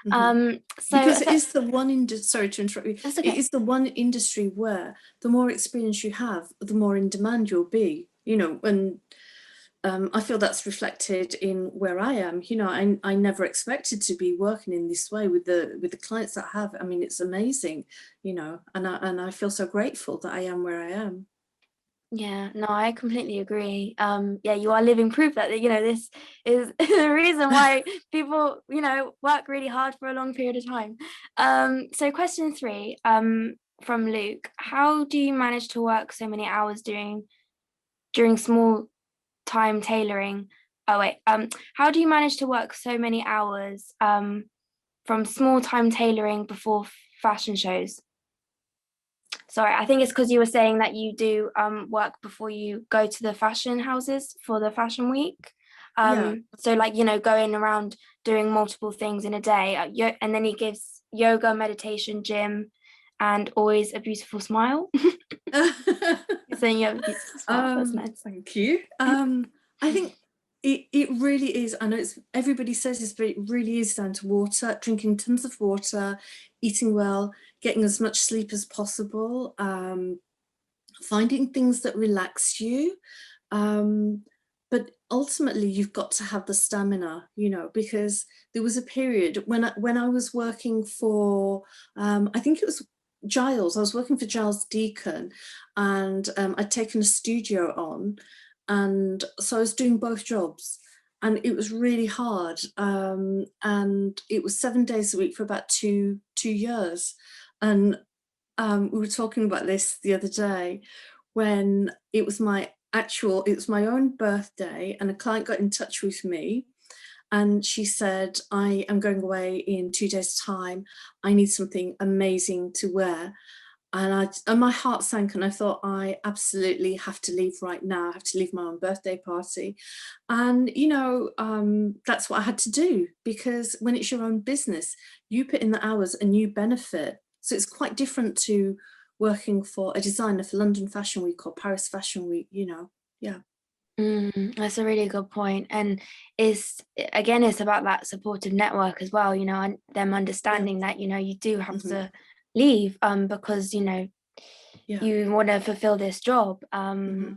Mhm. So Because it is the one sorry to interrupt you, that's it okay. is the one industry where the more experience you have, the more in demand you'll be, you know. And I feel that's reflected in where I am. You know, I never expected to be working in this way with the clients that I have. I mean, it's amazing, you know, and I feel so grateful that I am where I am. Yeah, no, I completely agree. Yeah, you are living proof that, you know, this is the reason why people, you know, work really hard for a long period of time. So question 3, from Luke: how do you manage to work so many hours during small time tailoring? Oh wait, how do you manage to work so many hours from small time tailoring before fashion shows? Sorry, I think it's because you were saying that you do work before you go to the fashion houses for the fashion week. Yeah. So like, you know, going around doing multiple things in a day. And then he gives yoga, meditation, gym, and always a beautiful smile. You're saying you have a beautiful smile. That's nice. Thank you. I think it really is. I know it's everybody says this, but it really is down to water, drinking tons of water, eating well, getting as much sleep as possible, finding things that relax you. But ultimately, you've got to have the stamina, you know, because there was a period when I was working for, I think it was Giles. I was working for Giles Deacon, and I'd taken a studio on, and so I was doing both jobs, and it was really hard. And it was 7 days a week for about two years, and we were talking about this the other day when it was my own birthday, and a client got in touch with me, and she said, I am going away in 2 days' time. I need something amazing to wear. And my heart sank, and I thought, I absolutely have to leave right now. I have to leave my own birthday party. And, you know, that's what I had to do, because when it's your own business, you put in the hours and you benefit. So it's quite different to working for a designer for London Fashion Week or Paris Fashion Week, you know. Yeah. That's a really good point. And it's about that supportive network as well, you know, and them Yeah. understanding that, you know, you do have Hmm. to leave because, you know, Yeah. you want to fulfill this job. Hmm.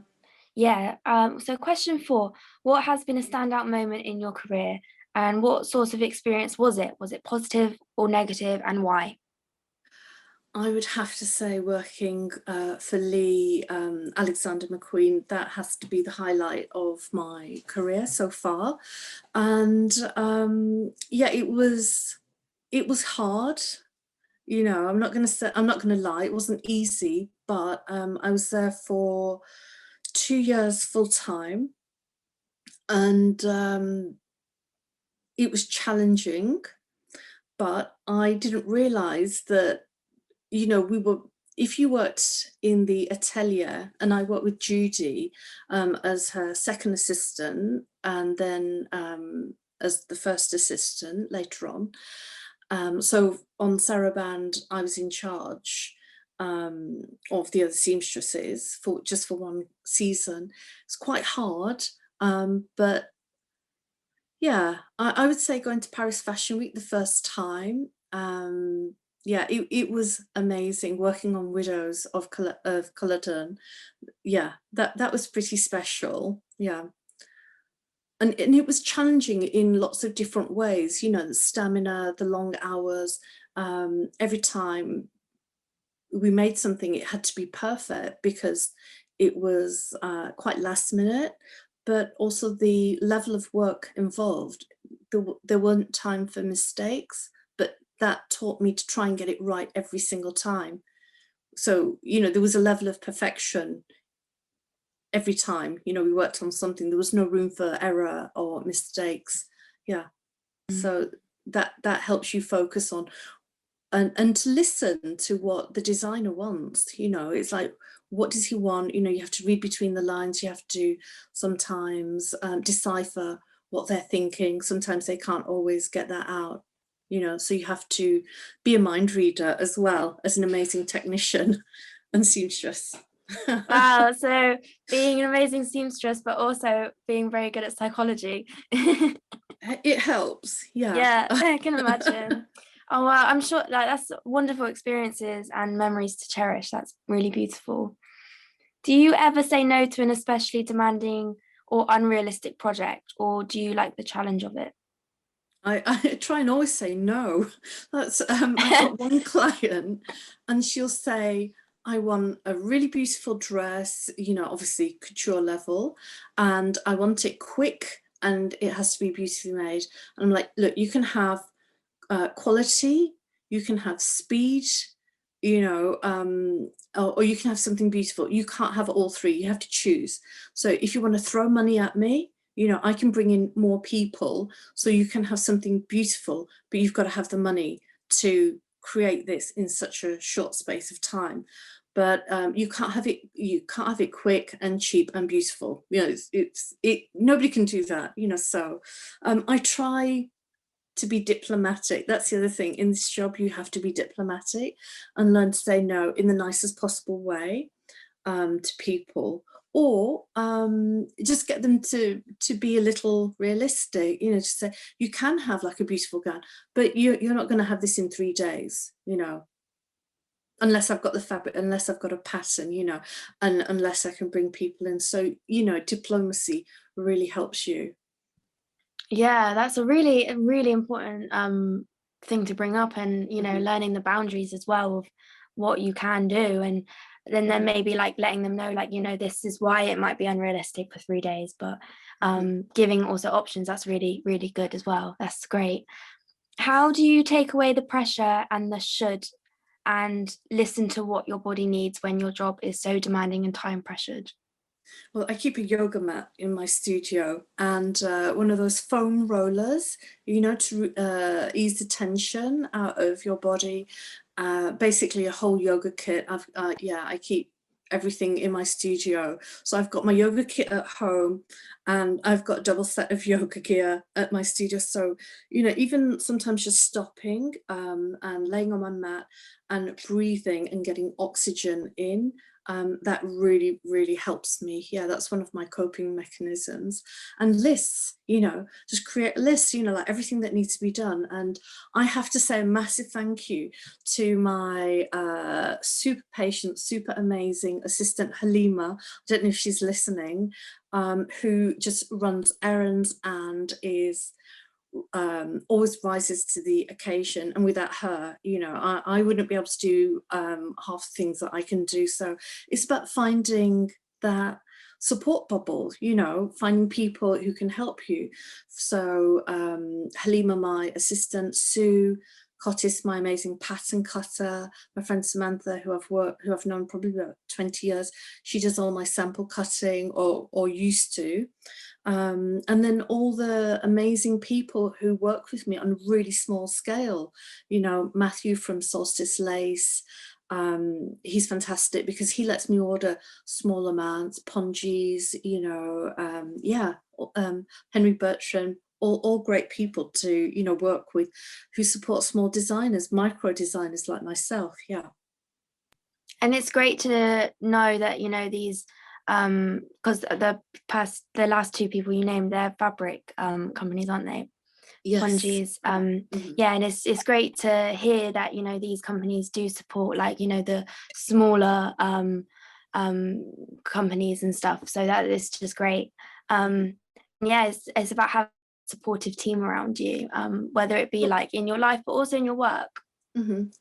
Yeah. So question 4: what has been a standout moment in your career, and what sort of experience was it? Was it positive or negative, and why? I would have to say working for Lee Alexander Mcqueen, that has to be the highlight of my career so far. And yeah, it was hard. You know, I'm not going to lie, it wasn't easy, but I was there for 2 years full time, and it was challenging, but I didn't realize that, you know, if you worked in the atelier, and I worked with Judy as her second assistant, and then as the first assistant later on. So on Saraband, I was in charge of the other seamstresses for just for one season. It's quite hard, but yeah, I would say going to Paris Fashion Week the first time. Yeah, it was amazing working on Widows of Culloden. Yeah, that was pretty special. Yeah. And it was challenging in lots of different ways, you know, the stamina, the long hours. Every time we made something, it had to be perfect because it was quite last minute, but also the level of work involved. There weren't time for mistakes, but that taught me to try and get it right every single time. So, you know, there was a level of perfection every time, you know, we worked on something. There was no room for error or mistakes. Yeah. So that helps you focus on and to listen to what the designer wants. You know, it's like, what does he want? You know, you have to read between the lines. You have to sometimes decipher what they're thinking. Sometimes they can't always get that out, you know, so you have to be a mind reader as well as an amazing technician and seamstress. Wow, so being an amazing seamstress, but also being very good at psychology. It helps, yeah. Yeah, I can imagine. Oh wow, I'm sure like that's wonderful experiences and memories to cherish. That's really beautiful. Do you ever say no to an especially demanding or unrealistic project, or do you like the challenge of it? I try and always say no. That's I've got one client and she'll say, I want a really beautiful dress, you know, obviously couture level, and I want it quick and it has to be beautifully made. And I'm like, look, you can have quality, you can have speed, you know, or you can have something beautiful. You can't have all three. You have to choose. So if you want to throw money at me, you know, I can bring in more people so you can have something beautiful, but you've got to have the money to create this in such a short space of time. But you can't have it. You can't have it quick and cheap and beautiful. You know, it. Nobody can do that. You know, so I try to be diplomatic. That's the other thing. In this job, you have to be diplomatic and learn to say no in the nicest possible way to people, or just get them to be a little realistic. You know, to say you can have like a beautiful gown, but you're not going to have this in 3 days. You know, unless I've got the fabric, unless I've got a pattern. You know, and unless I can bring people in. So you know, diplomacy really helps you. Yeah, that's a really important thing to bring up, and you know, learning the boundaries as well of what you can do, and then maybe like letting them know, like, you know, this is why it might be unrealistic for 3 days, but giving also options. That's really good as well. That's great. How do you take away the pressure and the should and listen to what your body needs when your job is so demanding and time pressured? Well, I keep a yoga mat in my studio and one of those foam rollers, you know, to ease the tension out of your body. Basically, a whole yoga kit. Yeah, I keep everything in my studio. So I've got my yoga kit at home and I've got a double set of yoga gear at my studio. So, you know, even sometimes just stopping and laying on my mat and breathing and getting oxygen in, that really helps me. Yeah, that's one of my coping mechanisms. And lists, you know, just create a list, you know, like everything that needs to be done. And I have to say a massive thank you to my super patient, super amazing assistant Halima. I don't know if she's listening, who just runs errands and is always rises to the occasion. And without her, you know, I wouldn't be able to do half the things that I can do. So it's about finding that support bubble, you know, finding people who can help you. So Halima, my assistant, Sue Cottis, my amazing pattern cutter, my friend Samantha, who I've known probably about 20 years, she does all my sample cutting, or used to. And then all the amazing people who work with me on a really small scale, you know, Matthew from Solstice Lace, he's fantastic because he lets me order small amounts, Pongies, you know, yeah, Henry Bertram, all great people to, you know, work with, who support small designers, micro designers like myself. Yeah. And it's great to know that, you know, these because the last two people you named, they're fabric companies, aren't they? Ponji's. Yeah, and it's great to hear that, you know, these companies do support, like, you know, the smaller companies and stuff. So that is just great. Yeah, it's about having a supportive team around you, whether it be like in your life, but also in your work.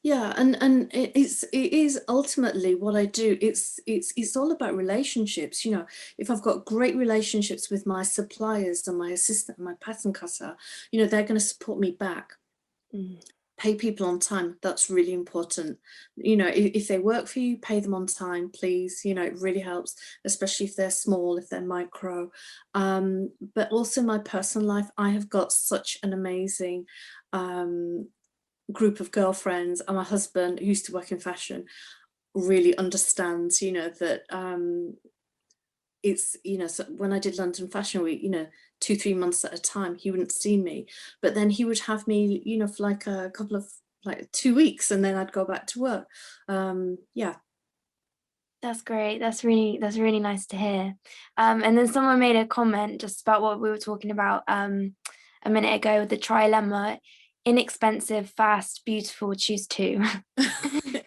Yeah, and it is ultimately what I do. It's all about relationships. You know, if I've got great relationships with my suppliers and my assistant and my pattern cutter, you know, they're going to support me back. Pay people on time. That's really important. You know, if they work for you, pay them on time, please. You know, it really helps, especially if they're small, if they're micro. But also my personal life, I have got such an amazing group of girlfriends, and my husband, who used to work in fashion, really understands, you know, that it's, you know, so when I did London Fashion Week, you know, 2-3 months at a time, he wouldn't see me, but then he would have me, you know, for like a couple of, like 2 weeks, and then I'd go back to work. Yeah. That's great. That's really nice to hear. And then someone made a comment just about what we were talking about a minute ago, the trilemma: inexpensive, fast, beautiful, choose two.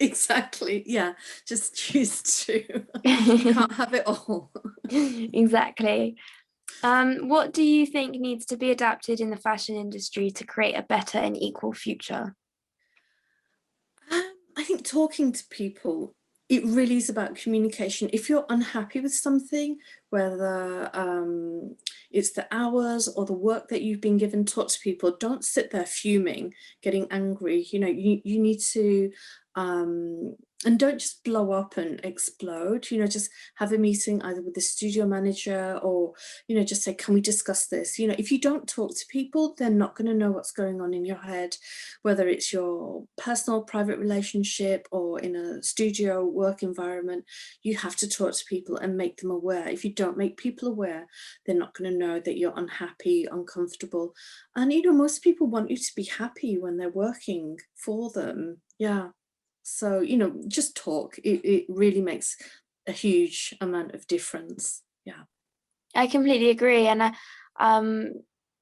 Exactly. Yeah, just choose two. You can't have it all. Exactly. What do you think needs to be adapted in the fashion industry to create a better and equal future? I think talking to people, it really is about communication. If you're unhappy with something, whether it's the hours or the work that you've been given, talk to people. Don't sit there fuming, getting angry. You know, you need to, and don't just blow up and explode. You know, just have a meeting either with the studio manager, or, you know, just say, can we discuss this? You know, if you don't talk to people, they're not going to know what's going on in your head, whether it's your personal private relationship or in a studio work environment. You have to talk to people and make them aware. If you don't make people aware, they're not going to know that you're unhappy, uncomfortable. And, you know, most people want you to be happy when they're working for them. Yeah. So, you know, just talk. It really makes a huge amount of difference. Yeah. I completely agree. And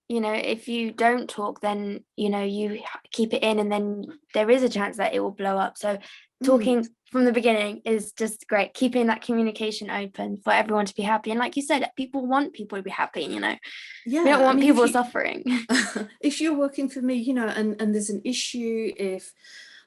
you know, if you don't talk, then, you know, you keep it in, and then there is a chance that it will blow up. So talking from the beginning is just great, keeping that communication open for everyone to be happy. And like you said, people want people to be happy, you know. Yeah, we don't want I mean, people suffering. If you're working for me, you know, and there's an issue, if,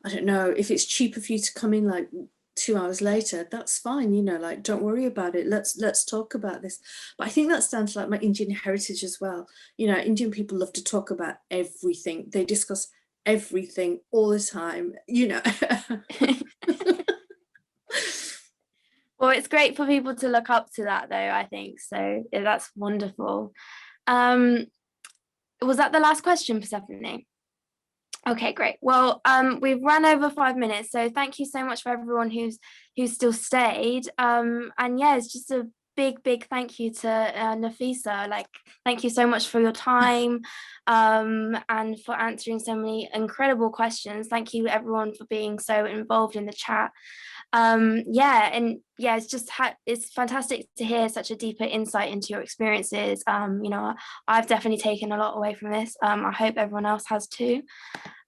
I don't know, if it's cheaper for you to come in like 2 hours later, that's fine, you know, like, don't worry about it. Let's talk about this. But I think that's down to like my Indian heritage as well. You know, Indian people love to talk about everything. They discuss everything all the time, you know. Well, it's great for people to look up to that, though, I think. So yeah, that's wonderful. Was that the last question, Persephone? Okay, great. Well, we've run over 5 minutes, so thank you so much for everyone who's still stayed. And yeah, it's just a big thank you to Nafisa. Like, thank you so much for your time, and for answering so many incredible questions. Thank you everyone for being so involved in the chat. Yeah, and yeah, it's just it's fantastic to hear such a deeper insight into your experiences. You know, I've definitely taken a lot away from this. I hope everyone else has too.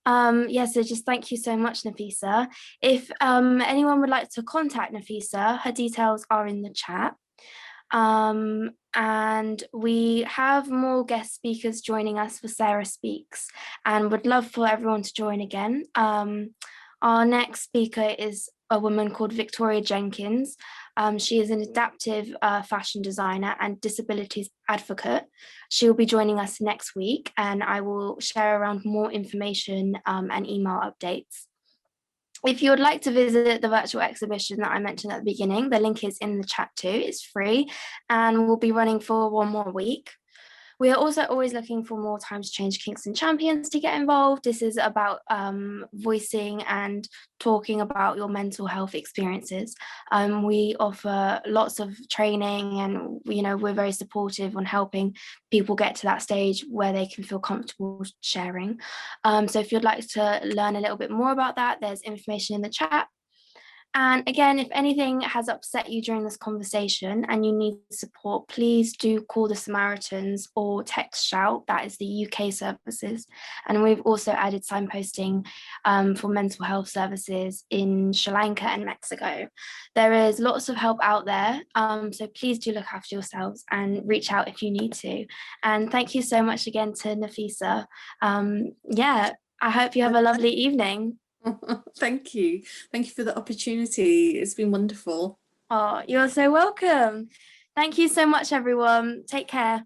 Yeah, so just thank you so much, Nafisa. If anyone would like to contact Nafisa, her details are in the chat. And we have more guest speakers joining us for Sarah Speaks, and would love for everyone to join again. Our next speaker is a woman called Victoria Jenkins. She is an adaptive fashion designer and disabilities advocate. She will be joining us next week, and I will share around more information and email updates. If you would like to visit the virtual exhibition that I mentioned at the beginning, the link is in the chat too. It's free and will be running for 1 more week. We are also always looking for more Time to Change Kingston champions to get involved. This is about voicing and talking about your mental health experiences. We offer lots of training, and you know, we're very supportive on helping people get to that stage where they can feel comfortable sharing. So if you'd like to learn a little bit more about that, there's information in the chat. And again, if anything has upset you during this conversation and you need support, please do call the Samaritans or text Shout, that is the UK services. And we've also added signposting for mental health services in Sri Lanka and Mexico. There is lots of help out there, so please do look after yourselves and reach out if you need to. And thank you so much again to Nafisa. Yeah, I hope you have a lovely evening. Thank you. Thank you for the opportunity. It's been wonderful. Oh, you're so welcome. Thank you so much, everyone. Take care.